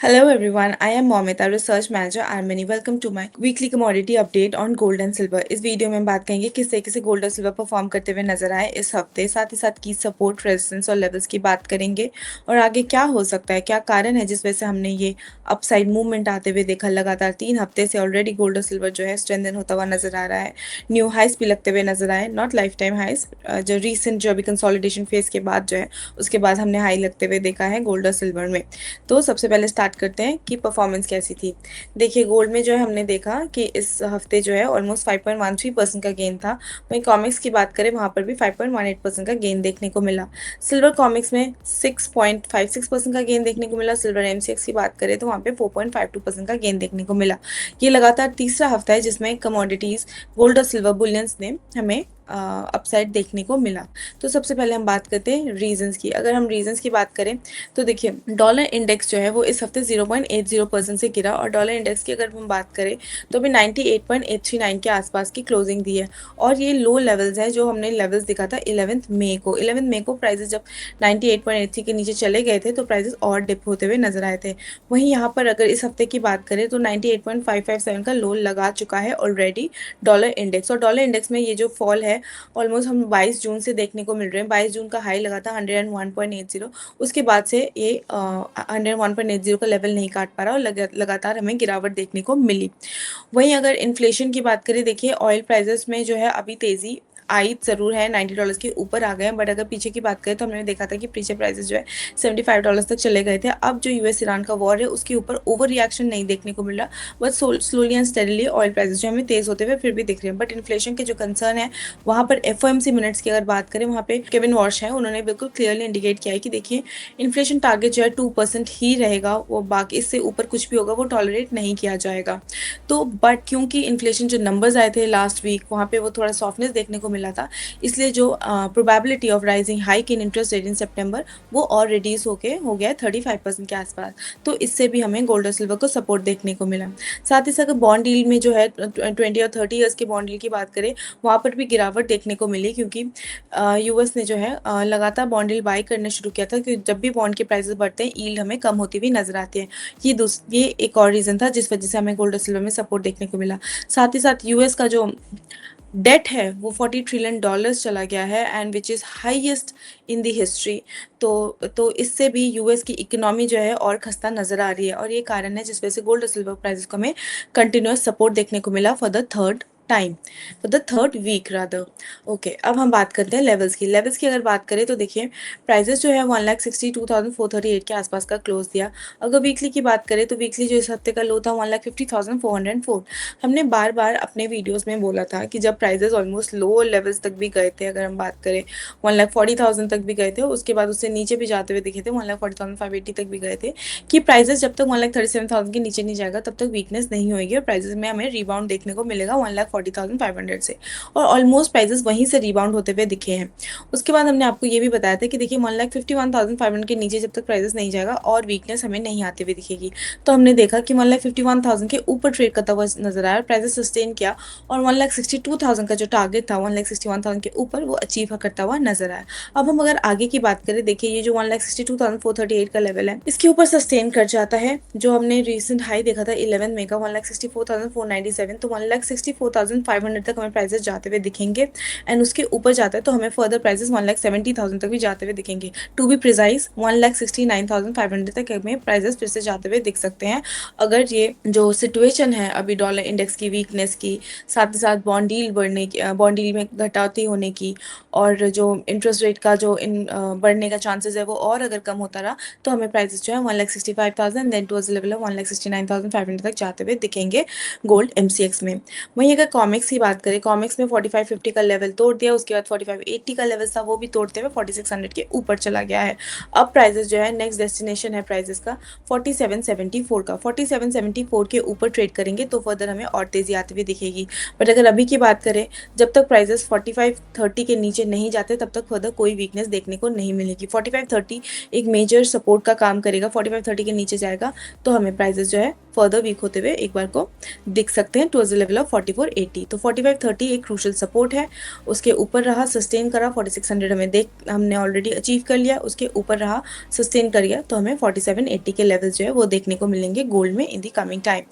Hello everyone, I am Momita, Research Manager Armani. Welcome to my weekly commodity update on gold and silver. इस video में हम बात करेंगे किस तरीके से गोल्ड और सिल्वर परफॉर्म करते हुए नजर आए इस हफ्ते, साथ ही साथ की सपोर्ट, रेजिस्टेंस और लेवल्स की बात करेंगे और आगे क्या हो सकता है, क्या कारण है जिस वजह से हमने ये अपसाइड मूवमेंट आते हुए देखा। लगातार 3 हफ्ते से ऑलरेडी गोल्ड और सिल्वर जो है स्ट्रेंथन होता हुआ नजर आ रहा है, न्यू हाइस भी लगते हुए नजर आए, नॉट लाइफ टाइम हाइस, जो रिसेंट जो अभी कंसोलिडेशन फेज के बाद जो है उसके बाद हमने हाई लगते हुए देखा है गोल्ड और सिल्वर में। तो सबसे पहले स्टार्ट करते हैं कि परफॉर्मेंस कैसी थी। देखिए गोल्ड में जो है हमने देखा कि इस हफ्ते जो है ऑलमोस्ट 5.13% का गेन था। वहीं कॉमिक्स की बात करें वहाँ पर भी 5.18% का गेन देखने को मिला। सिल्वर कॉमिक्स में 6.56% का गेन देखने को मिला। सिल्वर एमसीएक्स की बात करें तो वहाँ पे 4.52% का गेन देखने को मिला। ये लगातार तीसरा हफ्ता है जिसमें कमोडिटीज़ गोल्ड और सिल्वर बुलियंस ने हमें अपसाइड देखने को मिला। तो सबसे पहले हम बात करते हैं रीजंस की। अगर हम रीजंस की बात करें तो देखिए डॉलर इंडेक्स जो है वो इस हफ्ते 0.80% से गिरा और डॉलर इंडेक्स की अगर हम बात करें तो अभी 98.839 के आसपास की क्लोजिंग दी है और ये लो लेवल्स है जो हमने लेवल्स दिखा था 11 मई को प्राइजेस जब 98.83 के नीचे चले गए थे तो प्राइजेस और डिप होते हुए नजर आए थे। वहीं यहाँ पर अगर इस हफ्ते की बात करें तो 98.557 का लो लगा चुका है ऑलरेडी डॉलर इंडेक्स, और डॉलर इंडेक्स में ये जो फॉल है ऑलमोस्ट हम 22 जून से देखने को मिल रहे हैं। 22 जून का हाई लगा था 101.80, उसके बाद से ये 101.80 का लेवल नहीं काट पा रहा और लगातार हमें गिरावट देखने को मिली। वहीं अगर इन्फ्लेशन की बात करें, देखिए ऑयल प्राइसेस में जो है अभी तेज़ी आई ज़रूर है, $90 के ऊपर आ गए हैं, बट अगर पीछे की बात करें तो हमने देखा था कि पीछे प्राइसेस जो है $75 तक चले गए थे। अब जो यूएस ईरान का वॉर है उसके ऊपर ओवर रिएक्शन नहीं देखने को मिल रहा, but slowly and steadily oil prices जो हमें तेज़ होते हुए फिर भी दिख रहे हैं। बट इन्फ्लेशन के जो कंसर्न है वहाँ पर एफओएमसी मिनट्स की अगर बात करें, वहाँ पे केविन वॉश है, उन्होंने बिल्कुल क्लियरली इंडिकेट किया है कि देखिए इन्फ्लेशन टारगेट जो है 2% ही रहेगा, वो बाकी इससे ऊपर कुछ भी होगा वो टॉलरेट नहीं किया जाएगा। तो बट क्योंकि इन्फ्लेशन जो नंबर्स आए थे लास्ट वीक वहाँ पे वो थोड़ा सॉफ्टनेस देखने को मिला था, इसलिए जो probability of rising hike in interest rate in सितंबर वो और रिड्यूस होके हो गया है 35% के आसपास। तो इससे भी हमें गोल्ड और सिल्वर को सपोर्ट देखने को मिला। साथ ही साथ बॉन्ड डील में जो है 20 और 30 ईयर्स के बॉन्ड डील की बात करें वहाँ पर भी गिरावट देखने को मिली, क्योंकि यूएस ने जो है लगातार बॉन्ड डील बाई करना शुरू किया था, क्योंकि जब भी बॉन्ड के प्राइसेस बढ़ते हैं यील्ड हमें कम होती हुई नजर आती है। ये एक और रीज़न था जिस वजह से हमें गोल्ड और सिल्वर में सपोर्ट देखने को मिला। साथ ही साथ यूएस का जो डेट है वो $40 ट्रिलियन चला गया है and which is highest in the history. तो इससे भी यूएस की इकोनॉमी जो है और खस्ता नज़र आ रही है और ये कारण है जिस वजह से गोल्ड और सिल्वर प्राइसेस को हमें कंटिन्यूस सपोर्ट देखने को मिला for the third week rather. Okay, अब हम बात करते हैं लेवल्स की। लेवल्स की अगर बात करें तो देखिए प्राइजेस जो है 1,62,438 के आसपास का क्लोज दिया। अगर वीकली की बात करें तो वीकली जो इस हफ्ते का लो था 1,50,404। हमने बार बार अपने वीडियोस में बोला था कि जब प्राइजेस ऑलमोस्ट लो लेवल्स तक भी गए थे, अगर हम बात करें 1,40,000 तक भी गए थे, उसके बाद उससे नीचे भी जाते हुए दिखे थे, 1,40,580 तक भी गए थे, कि प्राइजेस जब तक 1,37,000 के नीचे नहीं जाएगा तब तक वीकनेस नहीं होगी और प्राइजेस में हमें रिबाउंड देखने को मिलेगा 1,40,500 से, और ऑलमोस्ट प्राइजेस वहीं से रिबाउंड होते हुए दिखे हैं। उसके बाद हमने आपको ये भी बताया था कि देखिए 1,51,500 के नीचे जब तक प्राइजेस नहीं जाएगा और वीकनेस हमें नहीं आते हुए दिखेगी। तो हमने देखा कि 1,51,000 के ऊपर ट्रेड करता हुआ नजर आया, प्राइजेस सस्टेन किया और 1,62,000 का जो टारगेट था 1,61,000 के ऊपर वो अचीव करता हुआ नजर आया। अब हम अगर आगे की बात करें, देखिए ये जो 1,62,438 का लेवल है इसके ऊपर सस्टेन कर जाता है। जो हमने रिसेंट हाई देखा था 11 मई का 1,64,497, तो 1,64,500 तक हमें प्राइजेस जाते हुए दिखेंगे एंड उसके ऊपर जाता है तो हमें फर्दर प्राइजेस 1,70,000 तक भी जाते हुए दिखेंगे। टू बी प्रिसाइज 1,69,500 तक हमें प्राइजेस फिर से जाते हुए दिख सकते हैं, अगर ये जो सिचुएशन है अभी डॉलर इंडेक्स की वीकनेस की, साथ ही साथ बॉन्ड डील में घटौती होने की और जो इंटरेस्ट रेट का जो बढ़ने का चांसेस है वो और अगर कम होता रहा तो हमें प्राइसेस जो है 1,65,000 देन टूवर्ड्स लेवल ऑफ 1,69,500 तक जाते हुए दिखेंगे गोल्ड एमसीएक्स में। वहीं अगर कॉमिक्स की बात करें, कॉमिक्स में 4550 का लेवल तोड़ दिया, उसके बाद 4580 का लेवल था वो भी तोड़ते हुए 4600 के ऊपर चला गया है। अब प्राइसेस जो है नेक्स्ट डेस्टिनेशन है प्राइसेस का 4774 का, 4774 के ऊपर ट्रेड करेंगे तो फर्दर हमें और तेजी आती हुई दिखेगी। बट अगर अभी की बात करें, जब तक प्राइसेस 4530 के नीचे नहीं जाते तब तक फर्दर कोई वीकनेस देखने को नहीं मिलेगी। 4530 एक मेजर सपोर्ट का काम करेगा, 4530 के नीचे जाएगा तो हमें प्राइसेस जो है फर्दर वीक होते हुए एक बार को दिख सकते हैं टुवर्ड्स द लेवल ऑफ 4480। तो 4530 एक क्रूशल सपोर्ट है, उसके ऊपर रहा, सस्टेन करा, 4600 हमने ऑलरेडी अचीव कर लिया, उसके ऊपर रहा, सस्टेन कर गया, तो हमें 4780 के लेवल जो है वो देखने को मिलेंगे गोल्ड में इन दी कमिंग टाइम।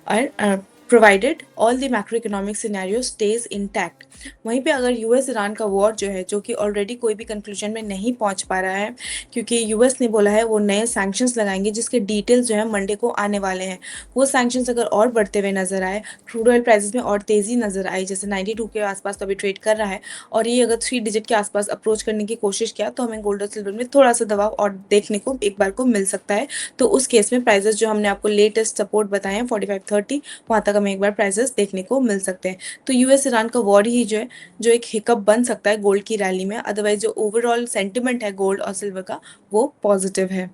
और provided all the macro economic scenario stage intact. वहीं पे अगर यूएस ईरान का वॉर जो है, जो कि ऑलरेडी कोई भी कंक्लूजन में नहीं पहुंच पा रहा है, क्योंकि यूएस ने बोला है वो नए सैंक्शंस लगाएंगे जिसके डिटेल्स जो है मंडे को आने वाले हैं। वो सैंक्शंस अगर और बढ़ते हुए नजर आए, क्रूड ऑयल प्राइसेस में और तेजी नजर आई, जैसे 92 के आसपास तो अभी ट्रेड कर रहा है, और ये अगर 3 डिजिट के आसपास अप्रोच करने की कोशिश किया, तो हमें गोल्ड और सिल्वर में थोड़ा सा दबाव और देखने को एक बार को मिल सकता है। तो उस केस में प्राइजेस जो हमने आपको लेटेस्ट सपोर्ट बताए हैं 4530, वहां तक हमें एक बार प्राइजेस देखने को मिल सकते हैं। तो यूएस ईरान का वॉर ही जो है, जो एक हिकअप बन सकता है गोल्ड की रैली में, अदरवाइज जो ओवरऑल सेंटिमेंट है गोल्ड और सिल्वर का वो पॉजिटिव है।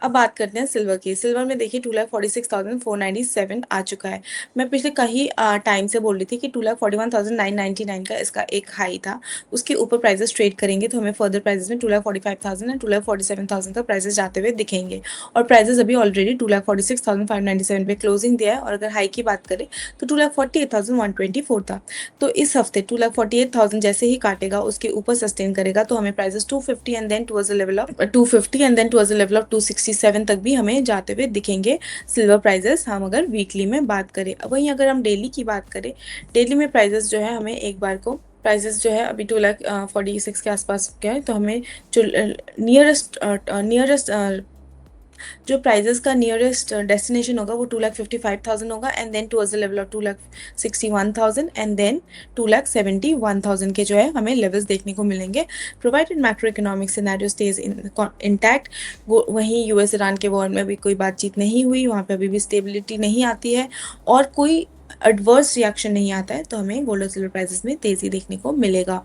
अब बात करते हैं सिल्वर की। सिल्वर में देखिए 2,46,497 आ चुका है। मैं पिछले कई टाइम से बोल रही थी कि 2,41,999 का इसका एक हाई था, उसके ऊपर प्राइजेस ट्रेड करेंगे तो हमें फर्दर प्राइजेस में 2,45,000 एंड 2,47,000 तक प्राइजेस जाते हुए दिखेंगे, और प्राइजेस अभी ऑलरेडी 2,46,597 पे क्लोजिंग दिया है। और अगर हाई की बात करें तो 2,48,124 था। तो इस हफ्ते 2,48,000 जैसे ही काटेगा, उसके ऊपर सस्टेन करेगा, तो हमें prices 250 and then towards the level of 250 and then towards the level of 267 तक भी हमें जाते हुए दिखेंगे सिल्वर प्राइजेस, हम अगर वीकली में बात करें। वहीं अगर हम डेली की बात करें, डेली में प्राइजेस जो है हमें एक बार को प्राइजेस जो है अभी 2,46,000 के आसपास क्या है, तो हमें जो नियरेस्ट जो प्राइजेस का नियरेस्ट डेस्टिनेशन होगा वो 2,55,000 होगा, and then towards the level of 2,61,000 and then 2,71,000 के जो है हमें लेवल्स देखने को मिलेंगे, provided macro economic scenario stage intact. वहीं यूएस ईरान के वॉर में अभी कोई बातचीत नहीं हुई, वहाँ पे अभी भी स्टेबिलिटी नहीं आती है और कोई एडवर्स रिएक्शन नहीं आता है, तो हमें गोल्ड और सिल्वर प्राइसेस में तेजी देखने को मिलेगा।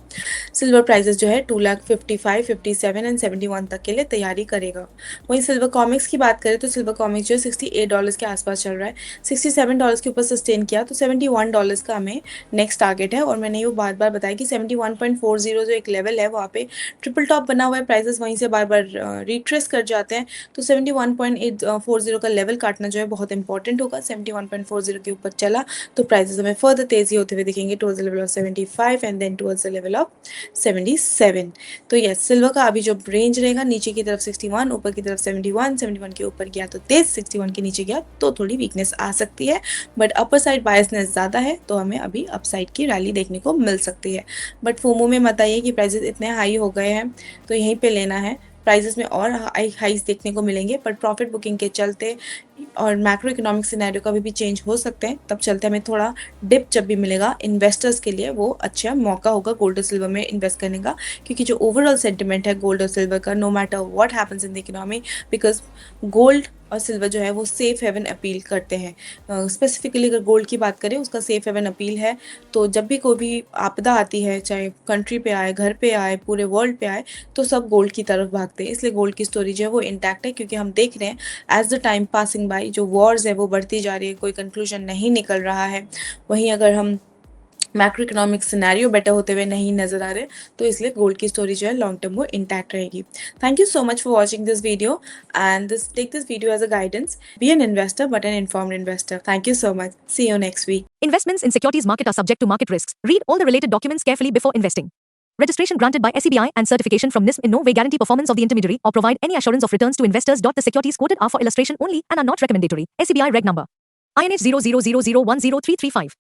सिल्वर प्राइसेस जो है 2,55,000, 57 एंड 71 तक के लिए तैयारी करेगा। वहीं सिल्वर कॉमिक्स की बात करें तो सिल्वर कॉमिक्स जो है $68 के आसपास चल रहा है, $67 के ऊपर सस्टेन किया, तो $71 का हमें नेक्स्ट टारगेट है। और मैंने ये बार बार बताया कि 71.40 जो एक लेवल है, वहाँ पे ट्रिपल टॉप बना हुआ है, प्राइसेस वहीं से बार बार रिट्रेस कर जाते हैं, तो 71.40 का लेवल काटना जो है बहुत इंपॉर्टेंट होगा। 71.40 के ऊपर चला तो प्राइसेस हमें फर्दर तेजी होते हुए दिखेंगे towards the level of 75 and then towards the level of 77। तो यस, सिल्वर का अभी जो रेंज रहेगा, नीचे की तरफ 61, ऊपर की तरफ 71, 71 के ऊपर गया तो तेज, 61 के नीचे गया तो थोड़ी वीकनेस आ सकती है, बट अपर साइड बायसनेस ज़्यादा है, तो हमें अभी अपसाइड की रैली देखने को मिल सकती है। बट फोमो में मत आइए कि प्राइसेस इतने हाई हो गए हैं तो यहीं पे लेना है, प्राइसेस में और हाइस देखने को मिलेंगे, पर प्रॉफिट बुकिंग के चलते और मैक्रो इकोनॉमिक सिनेरियो का भी चेंज हो सकते हैं, तब चलते हमें थोड़ा डिप जब भी मिलेगा इन्वेस्टर्स के लिए वो अच्छा मौका होगा गोल्ड और सिल्वर में इन्वेस्ट करने का, क्योंकि जो ओवरऑल सेंटिमेंट है गोल्ड और सिल्वर का, no matter what happens in the economy, because gold और सिल्वर जो है वो सेफ हेवन अपील करते हैं। स्पेसिफिकली अगर गोल्ड की बात करें, उसका सेफ हेवन अपील है, तो जब भी कोई भी आपदा आती है, चाहे कंट्री पे आए, घर पे आए, पूरे वर्ल्ड पे आए, तो सब गोल्ड की तरफ भागते हैं। इसलिए गोल्ड की स्टोरी जो है वो इंटैक्ट है, क्योंकि हम देख रहे हैं as the time passing by जो वॉर्स है वो बढ़ती जा रही है, कोई कंक्लूजन नहीं निकल रहा है। वहीं अगर हम मैक्रो इकोनॉमिक सिनेरियो बेटर होते हुए नहीं नजर आ रहे, तो इसलिए गोल्ड की स्टोरी जो है लॉन्ग टर्म वो इंटैक्ट रहेगी। Thank you so much for watching this video and take this video as a guidance, be an investor but an informed investor. Thank you so much. See you next week. Investments in securities market are subject to market risks. Read all the related documents carefully before investing. Registration granted by SEBI and certification from NISM in no way guarantee performance of the intermediary or provide any assurance of returns to investors. The securities quoted are for illustration only and are not recommendatory. SEBI Reg number INH 0000103335.